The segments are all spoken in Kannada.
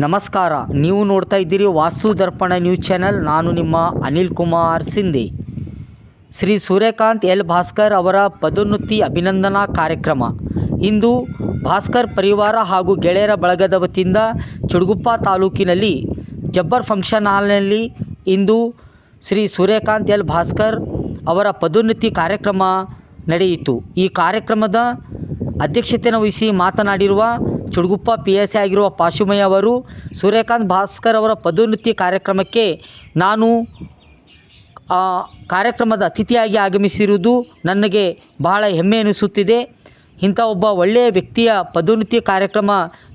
ನಮಸ್ಕಾರ. ನೀವು ನೋಡ್ತಾ ಇದ್ದೀರಿ ವಾಸ್ತು ದರ್ಪಣ ನ್ಯೂಸ್ ಚಾನೆಲ್. ನಾನು ನಿಮ್ಮ ಅನಿಲ್ ಕುಮಾರ್ ಸಿಂಧೆ. ಶ್ರೀ ಸೂರ್ಯಕಾಂತ್ ಎಲ್ ಭಾಸ್ಕರ್ ಅವರ ಪದೋನ್ನತಿ ಅಭಿನಂದನಾ ಕಾರ್ಯಕ್ರಮ ಇಂದು ಭಾಸ್ಕರ್ ಪರಿವಾರ ಹಾಗೂ ಗೆಳೆಯರ ಬಳಗದ ವತಿಯಿಂದ ಚುಡುಗುಪ್ಪ ತಾಲೂಕಿನಲ್ಲಿ ಜಬ್ಬರ್ ಫಂಕ್ಷನ್ ಹಾಲ್ನಲ್ಲಿ ಇಂದು ಶ್ರೀ ಸೂರ್ಯಕಾಂತ್ ಎಲ್ ಭಾಸ್ಕರ್ ಅವರ ಪದೋನ್ನತಿ ಕಾರ್ಯಕ್ರಮ ನಡೆಯಿತು. ಈ ಕಾರ್ಯಕ್ರಮದ ಅಧ್ಯಕ್ಷತೆಯನ್ನು ವಹಿಸಿ ಮಾತನಾಡಿರುವ ಚುಡುಗುಪ್ಪ PSI ಆಗಿರುವ ಪಾಶುಮಯ್ಯ ಅವರು, ಸೂರ್ಯಕಾಂತ್ ಭಾಸ್ಕರ್ ಅವರ ಪದೋನ್ನತಿ ಕಾರ್ಯಕ್ರಮಕ್ಕೆ ನಾನು ಕಾರ್ಯಕ್ರಮದ ಅತಿಥಿಯಾಗಿ ಆಗಮಿಸಿರುವುದು ನನಗೆ ಬಹಳ ಹೆಮ್ಮೆ ಎನಿಸುತ್ತಿದೆ. ಇಂಥ ಒಬ್ಬ ಒಳ್ಳೆಯ ವ್ಯಕ್ತಿಯ ಪದೋನ್ನತಿ ಕಾರ್ಯಕ್ರಮ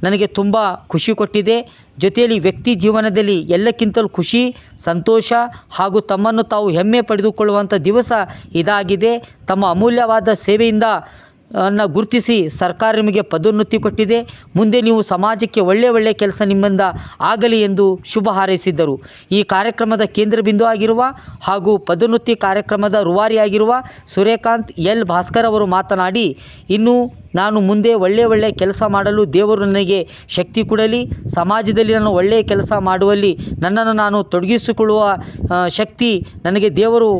ನನಗೆ ತುಂಬ ಖುಷಿ ಕೊಟ್ಟಿದೆ. ಜೊತೆಯಲ್ಲಿ ವ್ಯಕ್ತಿ ಜೀವನದಲ್ಲಿ ಎಲ್ಲಕ್ಕಿಂತಲೂ ಖುಷಿ, ಸಂತೋಷ ಹಾಗೂ ತಮ್ಮನ್ನು ತಾವು ಹೆಮ್ಮೆ ಪಡೆದುಕೊಳ್ಳುವಂಥ ದಿವಸ ಇದಾಗಿದೆ. ತಮ್ಮ ಅಮೂಲ್ಯವಾದ ಸೇವೆಯಿಂದ ಗುರುತಿಸಿ ಸರ್ಕಾರ ನಿಮಗೆ ಪದೋನ್ನತಿ ಕೊಟ್ಟಿದೆ. ಮುಂದೆ ನೀವು ಸಮಾಜಕ್ಕೆ ಒಳ್ಳೆಯ ಕೆಲಸ ನಿಮ್ಮಿಂದ ಆಗಲಿ ಎಂದು ಶುಭ ಹಾರೈಸಿದ್ದರು. ಈ ಕಾರ್ಯಕ್ರಮದ ಕೇಂದ್ರ ಬಿಂದು ಆಗಿರುವ ಹಾಗೂ ಪದೋನ್ನತಿ ಕಾರ್ಯಕ್ರಮದ ರೂವಾರಿಯಾಗಿರುವ ಸೂರ್ಯಕಾಂತ್ ಎಲ್ ಭಾಸ್ಕರ್ ಅವರು ಮಾತನಾಡಿ, ಇನ್ನು ನಾನು ಮುಂದೆ ಒಳ್ಳೆಯ ಕೆಲಸ ಮಾಡಲು ದೇವರು ನನಗೆ ಶಕ್ತಿ ಕೊಡಲಿ, ಸಮಾಜದಲ್ಲಿ ನಾನು ಒಳ್ಳೆಯ ಕೆಲಸ ಮಾಡುವಲ್ಲಿ ನನ್ನನ್ನು ನಾನು ತೊಡಗಿಸಿಕೊಳ್ಳುವ ಶಕ್ತಿ ನನಗೆ ದೇವರು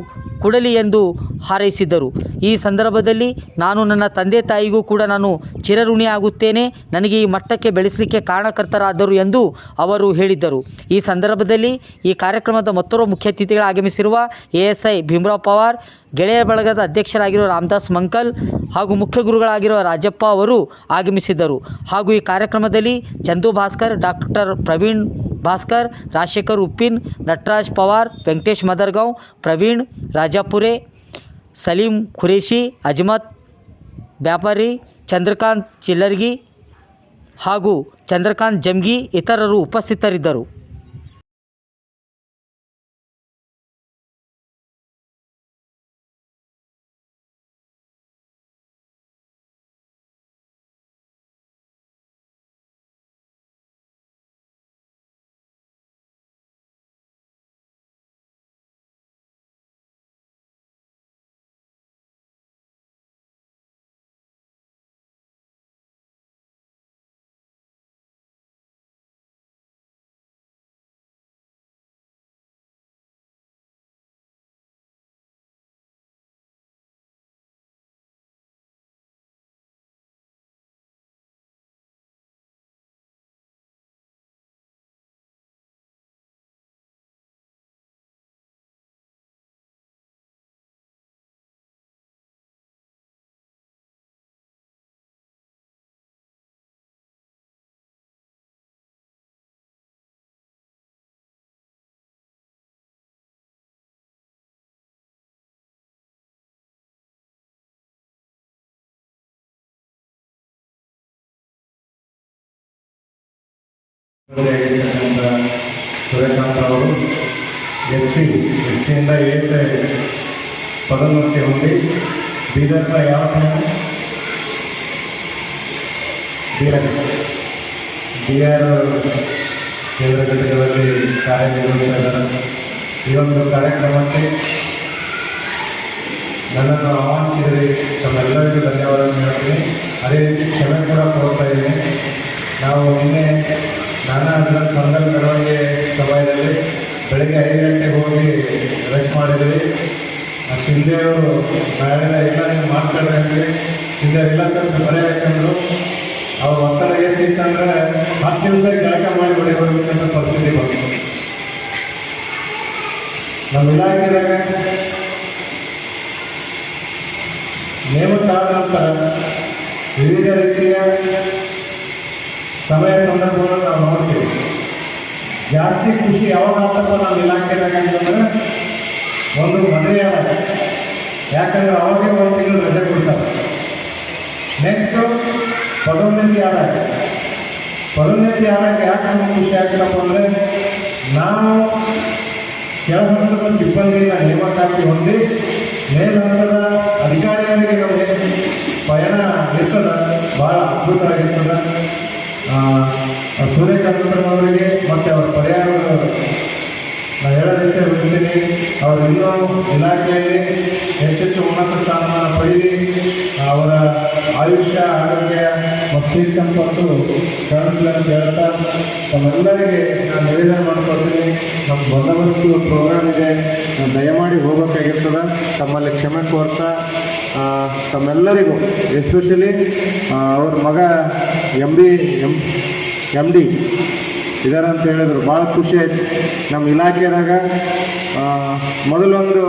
ಕೊಡಲಿ ಎಂದು ಹಾರೈಸಿದ್ದರು. ಈ ಸಂದರ್ಭದಲ್ಲಿ ನಾನು ನನ್ನ ತಂದೆ ತಾಯಿಗೂ ಕೂಡ ನಾನು ಚಿರಋಣಿಯಾಗುತ್ತೇನೆ, ನನಗೆ ಈ ಮಟ್ಟಕ್ಕೆ ಬೆಳೆಸಲಿಕ್ಕೆ ಕಾರಣಕರ್ತರಾದರು ಎಂದು ಅವರು ಹೇಳಿದ್ದರು. ಈ ಸಂದರ್ಭದಲ್ಲಿ ಈ ಕಾರ್ಯಕ್ರಮದ ಮತ್ತೋರ್ವ ಮುಖ್ಯ ಅತಿಥಿಗಳು ಆಗಮಿಸಿರುವ ASI ಭೀಮರಾವ್ ಪವಾರ್, ಗೆಳೆಯ ಬಳಗದ ಅಧ್ಯಕ್ಷರಾಗಿರುವ ರಾಮದಾಸ್ ಮಂಕಲ್ ಹಾಗೂ ಮುಖ್ಯ ಗುರುಗಳಾಗಿರುವ ರಾಜಪ್ಪ ಅವರು ಆಗಮಿಸಿದ್ದರು. ಹಾಗೂ ಈ ಕಾರ್ಯಕ್ರಮದಲ್ಲಿ ಚಂದು ಭಾಸ್ಕರ್, ಡಾಕ್ಟರ್ ಪ್ರವೀಣ್ ಭಾಸ್ಕರ್, ರಾಜಶೇಖರ್ ಉಪ್ಪಿನ್, ನಟರಾಜ್ ಪವಾರ್, ವೆಂಕಟೇಶ್ ಮದರ್ಗಾಂವ್, ಪ್ರವೀಣ್ ರಾಜಾಪುರೆ, ಸಲೀಂ ಖುರೇಶಿ, ಅಜ್ಮತ್ ವ್ಯಾಪಾರಿ, ಚಂದ್ರಕಾಂತ್ ಚಿಲ್ಲರ್ಗಿ ಹಾಗೂ ಚಂದ್ರಕಾಂತ್ ಜಮ್ಗಿ ಇತರರು ಉಪಸ್ಥಿತರಿದ್ದರು. ಸೂರ್ಯಕಾಂತ್ ಅವರು ಎಫ್ಸಿಯಿಂದ ASI ಪದೋನ್ನತಿ ಹೊಂದಿ ಬೀದರ್ನ ಯಾವ BR ಕೇಂದ್ರ ಘಟಕದಲ್ಲಿ ಕಾರ್ಯನಿರ್ವಹಿಸ್ತಾ ಇದ್ದಾರೆ. ಈ ಒಂದು ಕಾರ್ಯಕ್ರಮಕ್ಕೆ ನನ್ನನ್ನು ಆಹ್ವಾನಿಸಿದರೆ ತಮ್ಮೆಲ್ಲರಿಗೂ ಧನ್ಯವಾದಗಳನ್ನು ಹೇಳ್ತೀನಿ. ಅದೇ ರೀತಿ ಕ್ಷಮೆ ಕೂಡ ಕೋರ್ತಾ ಇದ್ದೀನಿ. ನಾವು ನಿನ್ನೆ ನಾನಾ ಸಂಘದ ಮೆರವಣಿಗೆ ಸಮಯದಲ್ಲಿ ಬೆಳಗ್ಗೆ 5 ಗಂಟೆಗೆ ಹೋಗಿ ರೆಸ್ಟ್ ಮಾಡಿದ್ವಿ. ಶಿಂದೆಯವರು ನಾಳೆ ಇಲ್ಲ ನೀವು ಮಾಡ್ತಾರೆ ಅಂದರೆ ಶಿಂದೆ ಇಲ್ಲ ಸ್ವಲ್ಪ ಬರೆ ಯಾಕಂದ್ರು ಅವ್ರ ಒತ್ತಡ ಏನಿತ್ತಂದ್ರೆ 10 ದಿವಸ ಜಳಕ ಮಾಡಿ ಹೊಡೆಯಬೇಕಂತ ಪರಿಸ್ಥಿತಿ ಬಂತು. ನಮ್ಮ ಇಲಾಖೆದಾಗ ನೇಮಕ ಆದ ನಂತರ ವಿವಿಧ ರೀತಿಯ ಸಮಯ ಸಂದರ್ಭಗಳನ್ನು ನಾವು ನೋಡ್ತೀವಿ. ಜಾಸ್ತಿ ಖುಷಿ ಯಾವಾಗ ಆಗ್ತಪ್ಪ ನಮ್ಮ ಇಲಾಖೆದಾಗ ಅಂತಂದ್ರೆ ಒಂದು ಮದುವೆ ಆದಾಗ, ಯಾಕಂದ್ರೆ ಅವಾಗೇ 1 ತಿಂಗಳು ರಜೆ ಕೊಡ್ತಾರೆ. ನೆಕ್ಸ್ಟು ಪದೋನ್ನತಿ ಆದಾಗ ಯಾಕೆ ನಮ್ಗೆ ಖುಷಿ ಆಗ್ತಪ್ಪ ಅಂದರೆ ನಾವು ಕೆಳಹಂತದ ಸಿಬ್ಬಂದಿನ ನೇಮಕಾತಿ ಹೊಂದಿ ಮೇಲ್ಹಂತದ ಅಧಿಕಾರಿಗಳಿಗೆ ನಮಗೆ ಪಯಣ ಇರ್ತದೆ, ಭಾಳ ಅದ್ಭುತವಾಗಿರ್ತದೆ. ಸೂರ್ಯಕಾಂತನವರಿಗೆ ಮತ್ತು ಅವರ ಪರಿಹಾರಗಳು ನಾನು ಹೇಳೋದಷ್ಟೇ ಬಯಸ್ತೀನಿ. ಅವರು ಇನ್ನೂ ಇಲಾಖೆಯಲ್ಲಿ ಹೆಚ್ಚೆಚ್ಚು ಉನ್ನತ ಸ್ಥಾನಮಾನ ಪಡೆದು ಅವರ ಆಯುಷ್ಯ, ಆರೋಗ್ಯ ಮತ್ತು ಸೀಟ್ ಸಂಪತ್ತು ಕಾಣಿಸ್ಲಿ ಅಂತ ಹೇಳ್ತಾ ತಮ್ಮೆಲ್ಲರಿಗೆ ನಾನು ನಿವೇದನೆ ಮಾಡ್ಕೊಳ್ತೀನಿ. ನಮ್ಮ ಬಂದೋಬಸ್ತು ಪ್ರೋಗ್ರಾಮ್ ಇದೆ, ದಯಮಾಡಿ ಹೋಗಬೇಕಾಗಿರ್ತದೆ. ತಮ್ಮಲ್ಲಿ ಕ್ಷಮೆ ಕೋರ್ತಾ ತಮ್ಮೆಲ್ಲರಿಗೂ ಎಸ್ಪೆಷಲಿ ಅವ್ರ ಮಗ ಎಮ್ ಡಿ ಇದಾರೆ ಅಂತ ಹೇಳಿದ್ರು. ಭಾಳ ಖುಷಿ ಆಯ್ತು. ನಮ್ಮ ಇಲಾಖೆದಾಗ ಮೊದಲೊಂದು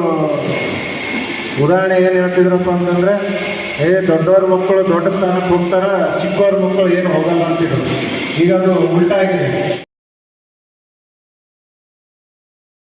ಉದಾಹರಣೆ ಏನು ಹೇಳ್ತಿದ್ರಪ್ಪ ಅಂತಂದರೆ, ದೊಡ್ಡವ್ರ ಮಕ್ಕಳು ದೊಡ್ಡ ಸ್ಥಾನಕ್ಕೆ ಹೋಗ್ತಾರೆ, ಚಿಕ್ಕವ್ರ ಮಕ್ಕಳು ಏನು ಹೋಗಲ್ಲ ಅಂತಿದ್ರು. ಈಗ ಅದು ಉಲ್ಟಾ ಆಗಿದೆ.